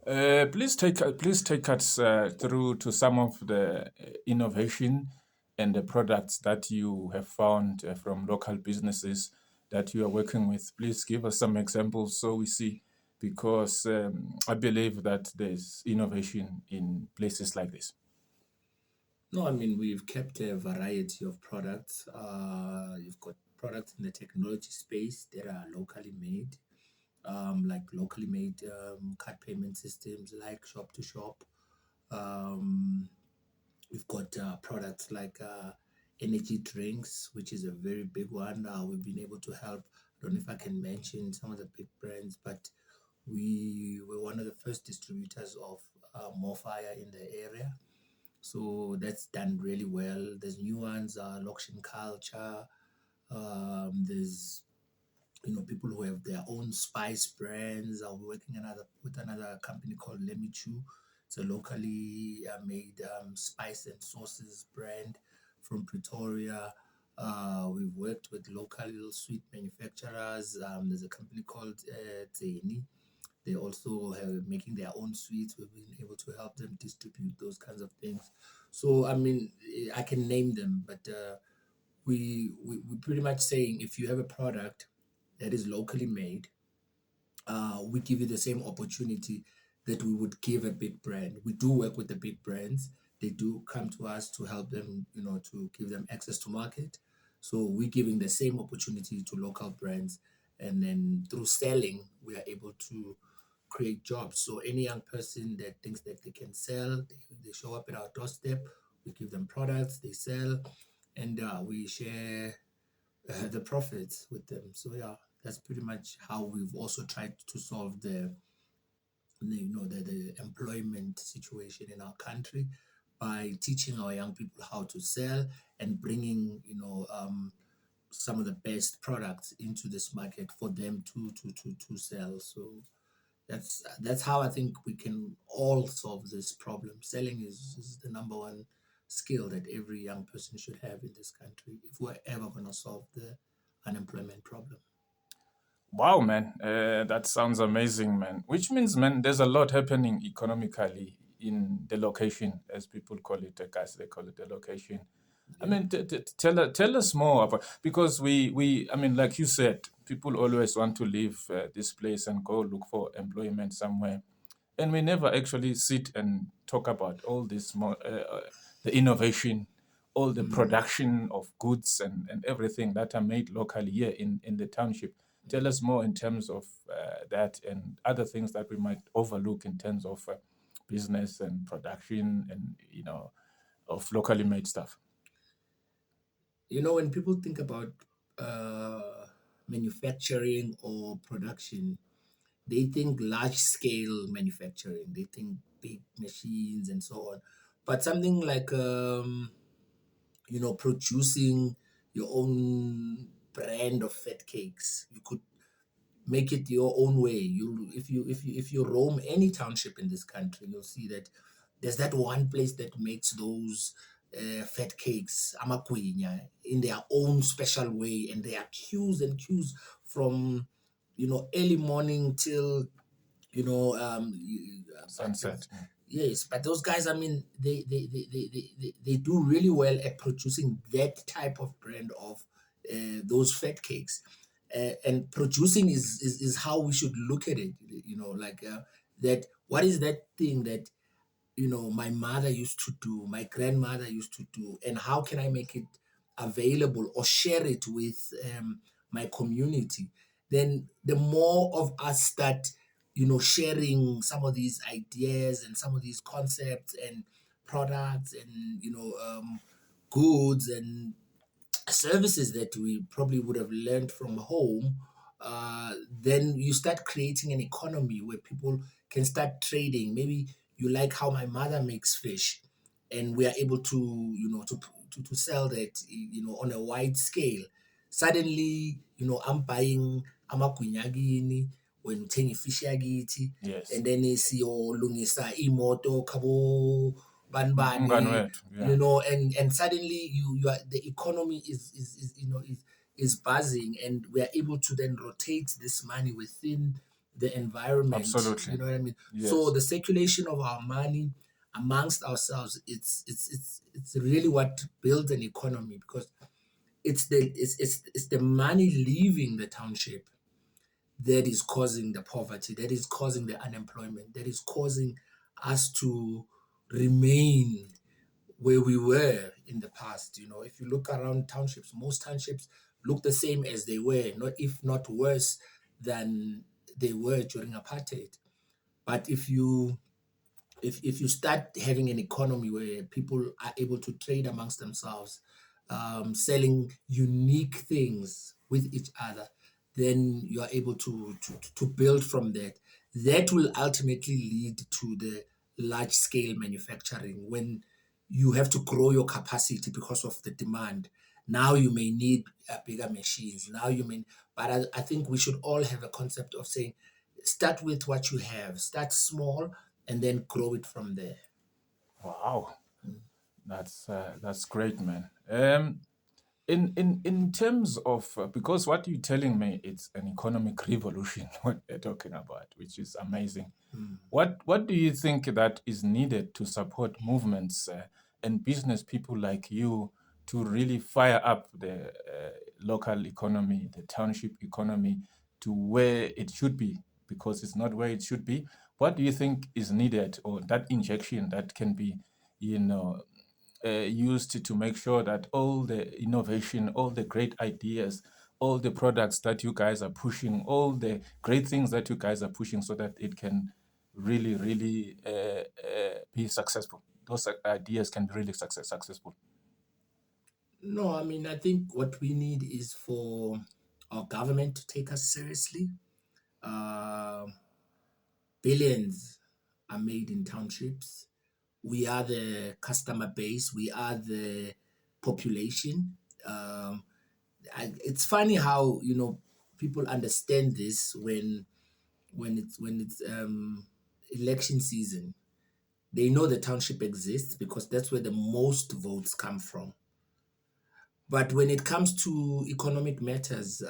Please take us through to some of the innovation and the products that you have found from local businesses that you are working with. Please give us some examples so we see, because I believe that there's innovation in places like this. No, I mean, we've kept a variety of products. You've got products in the technology space that are locally made, like locally made card payment systems, like shop to shop. Um, we've got products like energy drinks, which is a very big one. We've been able to help. I don't know if I can mention some of the big brands, but we were one of the first distributors of Morfire in the area. So that's done really well. There's new ones, Loction Culture. There's people who have their own spice brands. We're working with another company called Lemichu. It's a locally made spice and sauces brand from Pretoria. We've worked with local sweet manufacturers. There's a company called Zeni. They also have making their own sweets. We've been able to help them distribute those kinds of things. So I mean, I can name them, but we pretty much saying if you have a product that is locally made, we give you the same opportunity that we would give a big brand. We do work with the big brands. They do come to us to help them, to give them access to market. So we're giving the same opportunity to local brands. And then through selling, we are able to create jobs. So any young person that thinks that they can sell, they show up at our doorstep, we give them products, they sell, and we share the profits with them. So yeah, that's pretty much how we've also tried to solve the employment situation in our country by teaching our young people how to sell and bringing some of the best products into this market for them to sell. So that's how I think we can all solve this problem. Selling is the number one skill that every young person should have in this country if we're ever going to solve the unemployment problem. Wow, man, that sounds amazing, man. Which means, man, there's a lot happening economically in the location, as people call it, guys. They call it the location. I Yeah. mean, tell us more about, because I mean, like you said, people always want to leave this place and go look for employment somewhere, and we never actually sit and talk about all this more, the innovation, all the Mm. production of goods and everything that are made locally here in the township. Tell us more in terms of that and other things that we might overlook in terms of business and production and of locally made stuff. When people think about uh, manufacturing or production, they think large scale manufacturing, they think big machines and so on. But something like producing your own brand of fat cakes, you could make it your own way. If you roam any township in this country, you'll see that there's that one place that makes those fat cakes, amagwinya, in their own special way, and there are queues and queues from early morning till you know Sunset. yes, but those guys, I mean, they do really well at producing that type of brand of those fat cakes. And producing is how we should look at it, like that. What is that thing that my mother used to do, my grandmother used to do, and how can I make it available or share it with my community? Then the more of us start sharing some of these ideas and some of these concepts and products and goods and services that we probably would have learned from home, then you start creating an economy where people can start trading. Maybe you like how my mother makes fish, and we are able to, to sell that, on a wide scale. Suddenly, I'm buying amagwinyagini when uthenga ifish yakithi, Yes. and then siyolungisa imoto khabo Umngani banibani, wethu, yeah. and suddenly you are the economy is buzzing, and we are able to then rotate this money within the environment. Absolutely. You know what I mean? So Yes. the circulation of our money amongst ourselves, it's really what builds an economy, because it's the money leaving the township that is causing the poverty, that is causing the unemployment, that is causing us to remain where we were in the past. You know, if you look around townships, most townships look the same as they were, not if not worse than they were during apartheid. But if you start having an economy where people are able to trade amongst themselves, selling unique things with each other, then you are able to build from that. That will ultimately lead to the large scale manufacturing, when you have to grow your capacity because of the demand. Now you may need bigger machines. Now you may, but I think we should all have a concept of saying, start with what you have, start small, and then grow it from there. Wow. That's great, man. In terms of because what you're telling me, it's an economic revolution what they're talking about, which is amazing. What do you think that is needed to support movements and business people like you to really fire up the local economy, the township economy, to where it should be? Because it's not where it should be. What do you think is needed, or that injection that can be, you know, used to make sure that all the innovation, all the great ideas, all the products that you guys are pushing, all the great things that you guys are pushing, so that it can really, really be successful. Those ideas can be really successful. No, I mean, I think what we need is for our government to take us seriously. Uh, Billions are made in townships. We are the customer base, we are the population. It's funny how, people understand this when it's election season. They know the township exists because that's where the most votes come from. But when it comes to economic matters,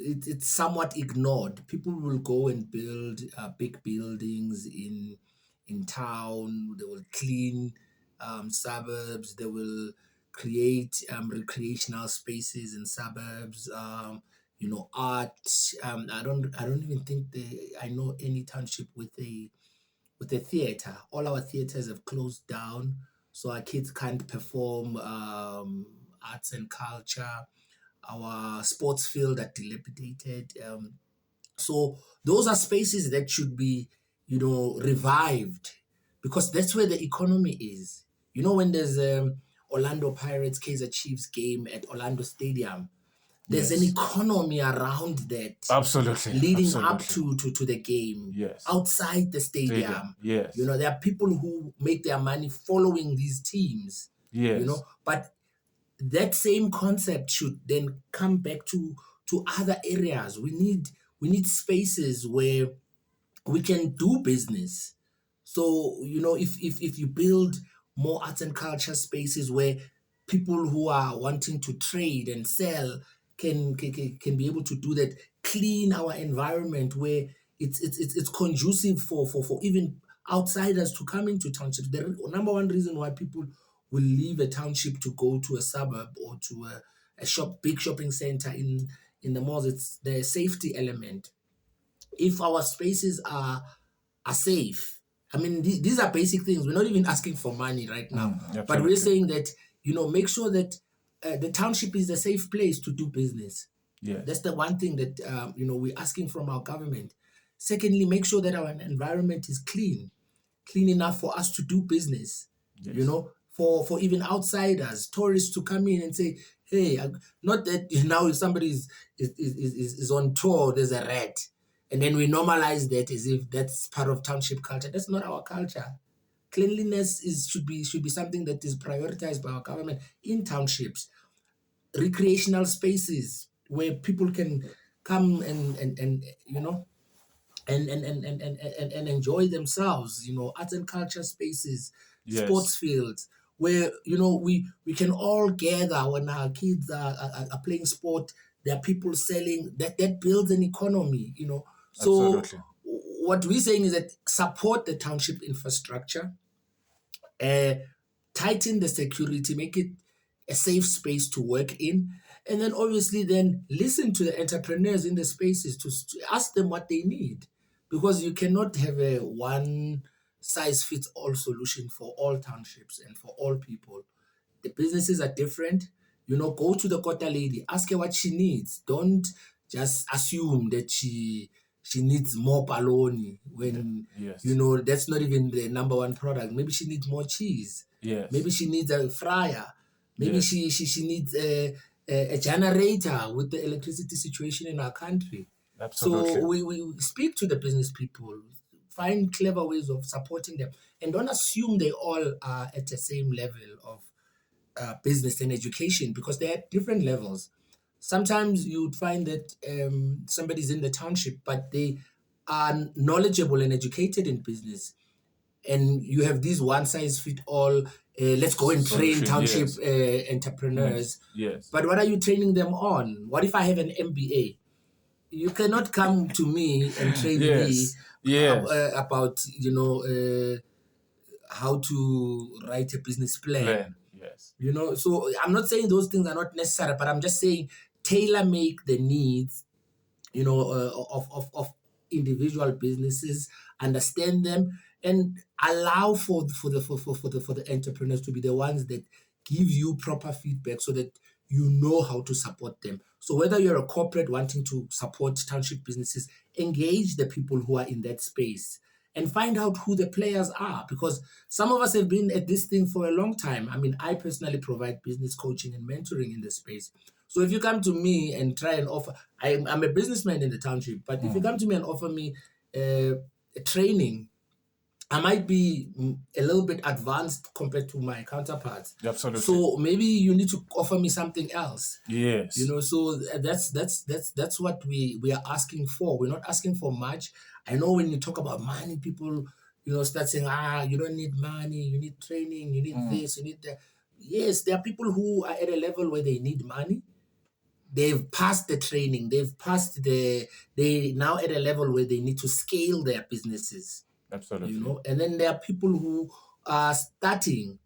it's somewhat ignored. People will go and build big buildings in town. They will clean suburbs. They will create recreational spaces in suburbs. Art. I don't even think I know any township with a theater. All our theaters have closed down, so our kids can't perform arts and culture. Our sports field are dilapidated. So those are spaces that should be, revived, because that's where the economy is. When there's Orlando Pirates Kaizer Chiefs game at Orlando Stadium, there's an Yes, economy around that absolutely, leading up absolutely. to the game, Yes, outside the stadium. stadium. Yes, There are people who make their money following these teams, yes, but that same concept should then come back to other areas. We need spaces where we can do business. So, if you build more arts and culture spaces where people who are wanting to trade and sell can be able to do that, clean our environment where it's conducive for even outsiders to come into townships. The number one reason why people will leave a township to go to a suburb or to a big shopping center in the malls, it's the safety element. If our spaces are safe, I mean, these are basic things. We're not even asking for money right now, but we're absolutely. saying that, make sure that the township is a safe place to do business. Yes, That's the one thing that we're asking from our government. Secondly, make sure that our environment is clean enough for us to do business. yes, For even outsiders, tourists to come in and say, "Hey," not that now if somebody is on tour, there's a rat, and then we normalize that as if that's part of township culture. That's not our culture. Cleanliness should be something that is prioritized by our government in townships. Recreational spaces where people can come and and enjoy themselves, arts and culture spaces, sports yes, fields where we can all gather when our kids are playing sport. There are people selling that builds an economy, So Absolutely. what we're saying is that support the township infrastructure, uh, tighten the security, make it a safe space to work in, and then obviously then listen to the entrepreneurs in the spaces to ask them what they need, because you cannot have a one size fits all solution for all townships and for all people. The businesses are different. Go to the quota lady, ask her what she needs. Don't just assume that she needs more baloney when Yes. that's not even the number one product. Maybe she needs more cheese. Yes. Maybe she needs a fryer. Maybe Yes. she needs a generator with the electricity situation in our country. Absolutely. So we speak to the business people, find clever ways of supporting them, and don't assume they all are at the same level of business and education, because they're at different levels. Sometimes you'd find that somebody's in the township, but they are knowledgeable and educated in business. And you have these one size fit all, let's go and train Solution. township Yes. entrepreneurs. Yes. But what are you training them on? What if I have an MBA? You cannot come to me and train me Yes. Yes. about, how to write a business plan. Plan. Yes. So I'm not saying those things are not necessary, but I'm just saying tailor make the needs, of individual businesses, understand them, and allow for the entrepreneurs to be the ones that give you proper feedback, so that you know how to support them. So whether you're a corporate wanting to support township businesses, engage the people who are in that space and find out who the players are, because some of us have been at this thing for a long time. I mean, I personally provide business coaching and mentoring in the space. So if you come to me and try and offer, I'm a businessman in the township, but if you come to me and offer me a training, I might be a little bit advanced compared to my counterparts. Absolutely. So maybe you need to offer me something else. Yes. So that's what we are asking for. We're not asking for much. I know when you talk about money, people start saying, you don't need money, you need training, you need this, you need that. Yes, there are people who are at a level where they need money. They've passed the training, they now at a level where they need to scale their businesses. Absolutely. And then there are people who are starting,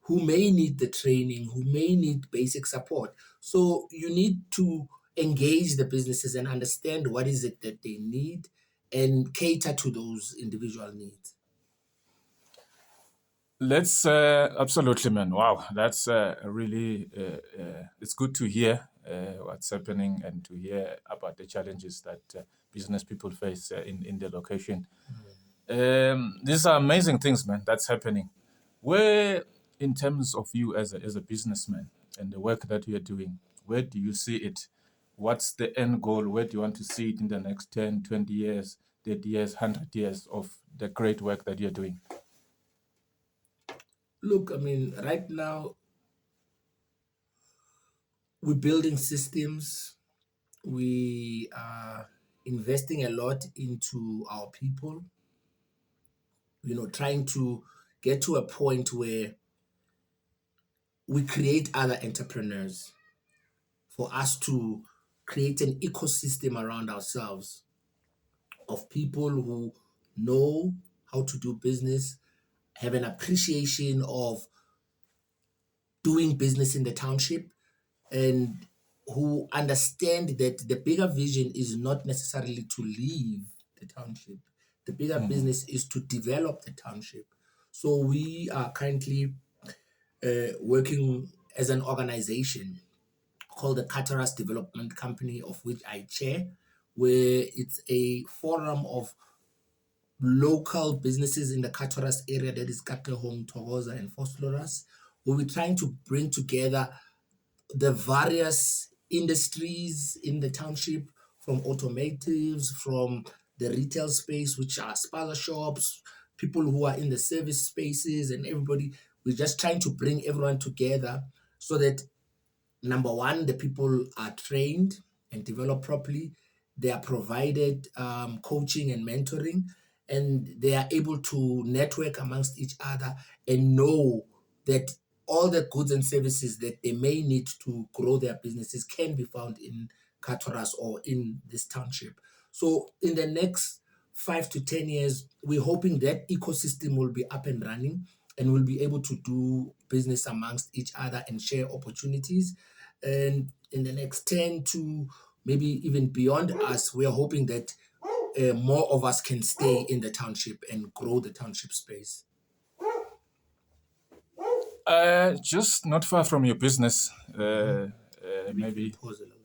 who may need the training, who may need basic support. So you need to engage the businesses and understand what is it that they need and cater to those individual needs. Let's absolutely, man. Wow, that's really it's good to hear what's happening and to hear about the challenges that business people face in the location. These are amazing things, man. That's happening. Where, in terms of you as a businessman and the work that you're doing, where do you see it? What's the end goal? Where do you want to see it in the next 10, 20 years, 30 years, 100 years of the great work that you're doing? Look, I mean, right now we're building systems. We are investing a lot into our people, trying to get to a point where we create other entrepreneurs, for us to create an ecosystem around ourselves of people who know how to do business, have an appreciation of doing business in the township, and who understand that the bigger vision is not necessarily to leave the township. The bigger business is to develop the township. So we are currently working as an organization called the Kathorus Development Company, of which I chair, where it's a forum of local businesses in the Kathorus area, that is Katlehong, Togoza, and Vosloorus, where we're trying to bring together the various industries in the township, from automotives, from the retail space, which are spaza shops, people who are in the service spaces, and everybody. We're just trying to bring everyone together so that, number one, the people are trained and developed properly. They are provided coaching and mentoring, and they are able to network amongst each other and know that all the goods and services that they may need to grow their businesses can be found in Kathorus or in this township. So in the next 5 to 10 years, we're hoping that ecosystem will be up and running and we'll be able to do business amongst each other and share opportunities. And in the next 10 to maybe even beyond us, we are hoping that more of us can stay in the township and grow the township space. Just not far from your business, We can maybe pause a little.